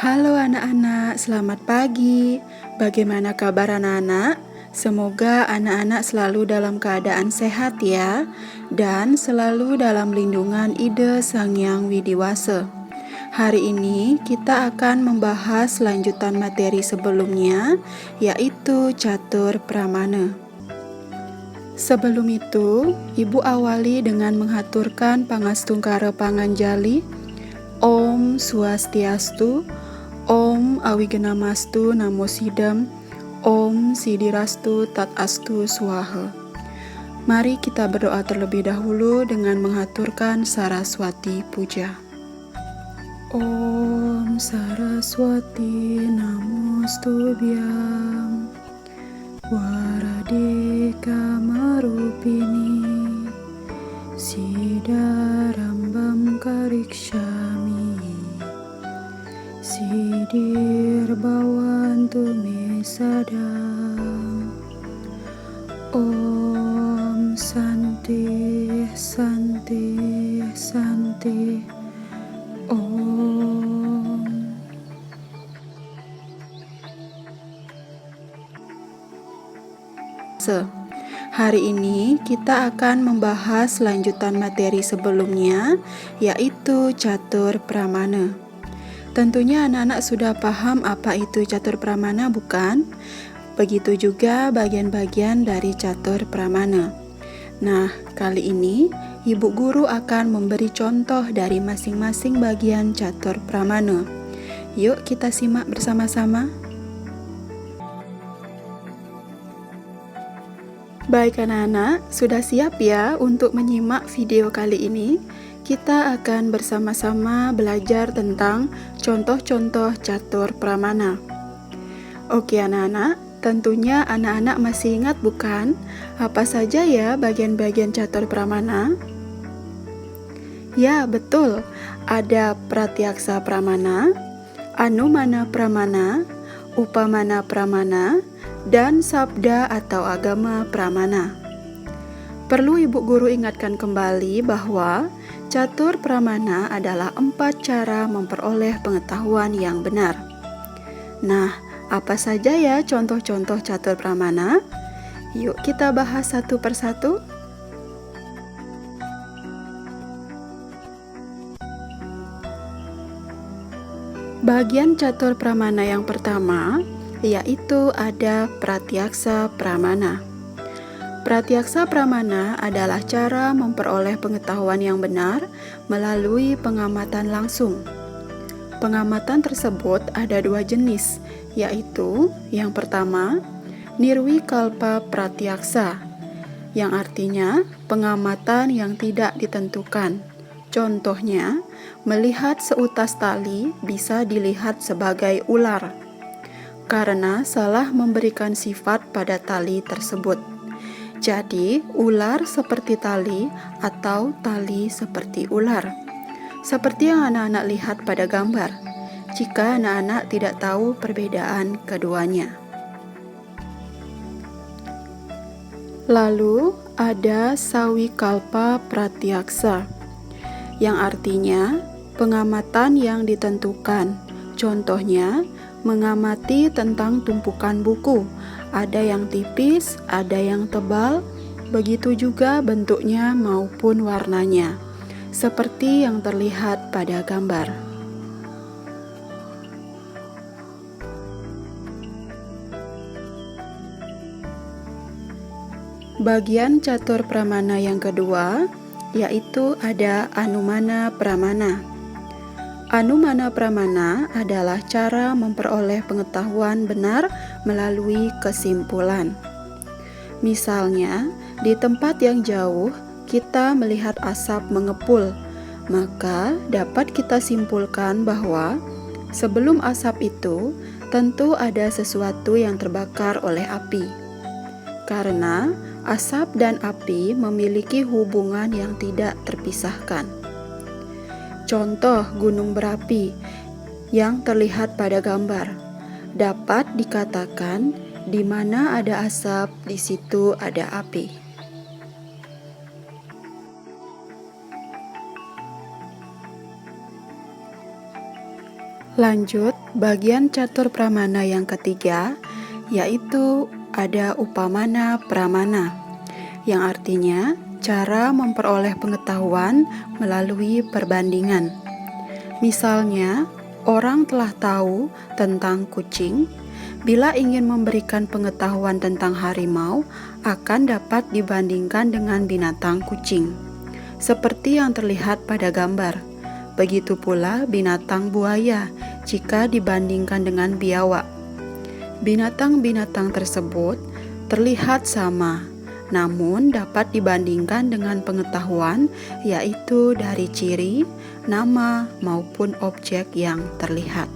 Halo anak-anak, selamat pagi. Bagaimana kabar anak-anak? Semoga anak-anak selalu dalam keadaan sehat ya, dan selalu dalam lindungan Ida Sang Hyang Widiwasa. Hari ini kita akan membahas lanjutan materi sebelumnya, yaitu catur pramana. Sebelum itu, Ibu awali dengan menghaturkan pangastungkara panganjali. Om Swastiastu, Om Awigenamastu Namo Sidam, Om Sidirastu Tatastu Swaha. Mari kita berdoa terlebih dahulu dengan menghaturkan Saraswati Puja. Om Saraswati Namostubhyam Waradeka Marupini Sidarambam Karikshami Sidir Bhavantu Me Sadam. Om Santi Santi Santi Om. Hari ini kita akan membahas lanjutan materi sebelumnya, yaitu catur pramana. Tentunya anak-anak sudah paham apa itu catur pramana, bukan? Begitu juga bagian-bagian dari catur pramana. Nah, kali ini Ibu Guru akan memberi contoh dari masing-masing bagian catur pramana. Yuk kita simak bersama-sama. Baik anak-anak, sudah siap ya untuk menyimak video kali ini? Kita akan bersama-sama belajar tentang contoh-contoh catur pramana. Oke anak-anak, tentunya anak-anak masih ingat bukan? Apa saja ya bagian-bagian catur pramana? Ya, betul. Ada pratyaksa pramana, anumana pramana, upamana pramana, dan sabda atau agama pramana. Perlu Ibu Guru ingatkan kembali bahwa catur pramana adalah 4 cara memperoleh pengetahuan yang benar. Nah, apa saja ya contoh-contoh catur pramana? Yuk kita bahas satu persatu. Bagian catur pramana yang pertama yaitu ada pratyaksa pramana. Pratyaksa pramana adalah cara memperoleh pengetahuan yang benar melalui pengamatan langsung. Pengamatan tersebut ada 2 jenis, yaitu yang pertama, nirwikalpa pratyaksa, yang artinya pengamatan yang tidak ditentukan. Contohnya, melihat seutas tali bisa dilihat sebagai ular, karena salah memberikan sifat pada tali tersebut. Jadi, ular seperti tali atau tali seperti ular. Seperti yang anak-anak lihat pada gambar, jika anak-anak tidak tahu perbedaan keduanya. Lalu, ada sawikalpa pratyaksa, yang artinya pengamatan yang ditentukan. Contohnya, mengamati tentang tumpukan buku. Ada yang tipis, ada yang tebal, begitu juga bentuknya maupun warnanya, seperti yang terlihat pada gambar. Bagian catur pramana yang kedua, yaitu ada anumana pramana. Anumana pramana adalah cara memperoleh pengetahuan benar melalui kesimpulan. Misalnya, di tempat yang jauh, kita melihat asap mengepul, maka dapat kita simpulkan bahwa sebelum asap itu, tentu ada sesuatu yang terbakar oleh api. Karena asap dan api memiliki hubungan yang tidak terpisahkan. Contoh gunung berapi yang terlihat pada gambar dapat dikatakan di mana ada asap, di situ ada api. Lanjut, bagian catur pramana yang ketiga, yaitu ada upamana pramana, yang artinya cara memperoleh pengetahuan melalui perbandingan. Misalnya, orang telah tahu tentang kucing, bila ingin memberikan pengetahuan tentang harimau, akan dapat dibandingkan dengan binatang kucing, seperti yang terlihat pada gambar. Begitu pula binatang buaya jika dibandingkan dengan biawak. Binatang-binatang tersebut terlihat sama, namun dapat dibandingkan dengan pengetahuan, yaitu dari ciri, nama, maupun objek yang terlihat.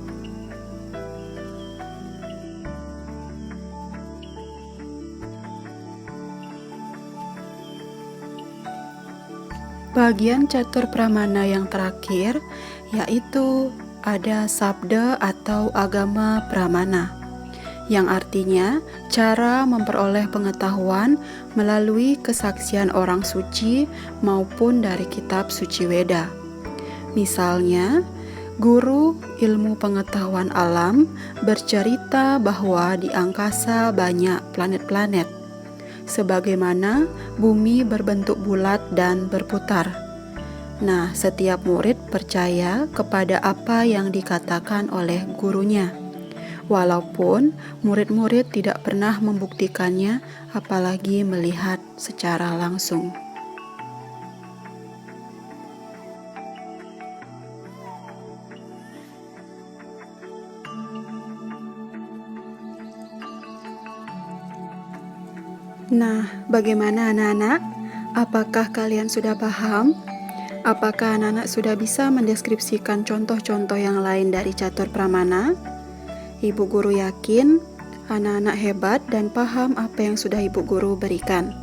Bagian catur pramana yang terakhir, yaitu ada sabda atau agama pramana, yang artinya cara memperoleh pengetahuan melalui kesaksian orang suci maupun dari kitab suci Weda. Misalnya, guru ilmu pengetahuan alam bercerita bahwa di angkasa banyak planet-planet, sebagaimana bumi berbentuk bulat dan berputar. Nah, setiap murid percaya kepada apa yang dikatakan oleh gurunya, walaupun murid-murid tidak pernah membuktikannya, apalagi melihat secara langsung. Nah, bagaimana anak-anak? Apakah kalian sudah paham? Apakah anak-anak sudah bisa mendeskripsikan contoh-contoh yang lain dari catur pramana? Ibu guru yakin anak-anak hebat dan paham apa yang sudah ibu guru berikan.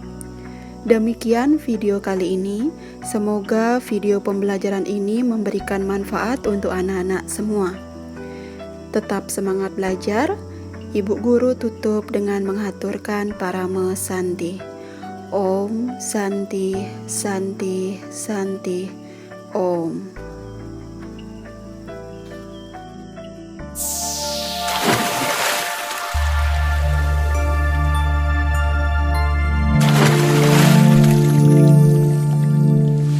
Demikian video kali ini. Semoga video pembelajaran ini memberikan manfaat untuk anak-anak semua. Tetap semangat belajar. Ibu guru tutup dengan menghaturkan parama santi. Om Santi Santi Santi Om.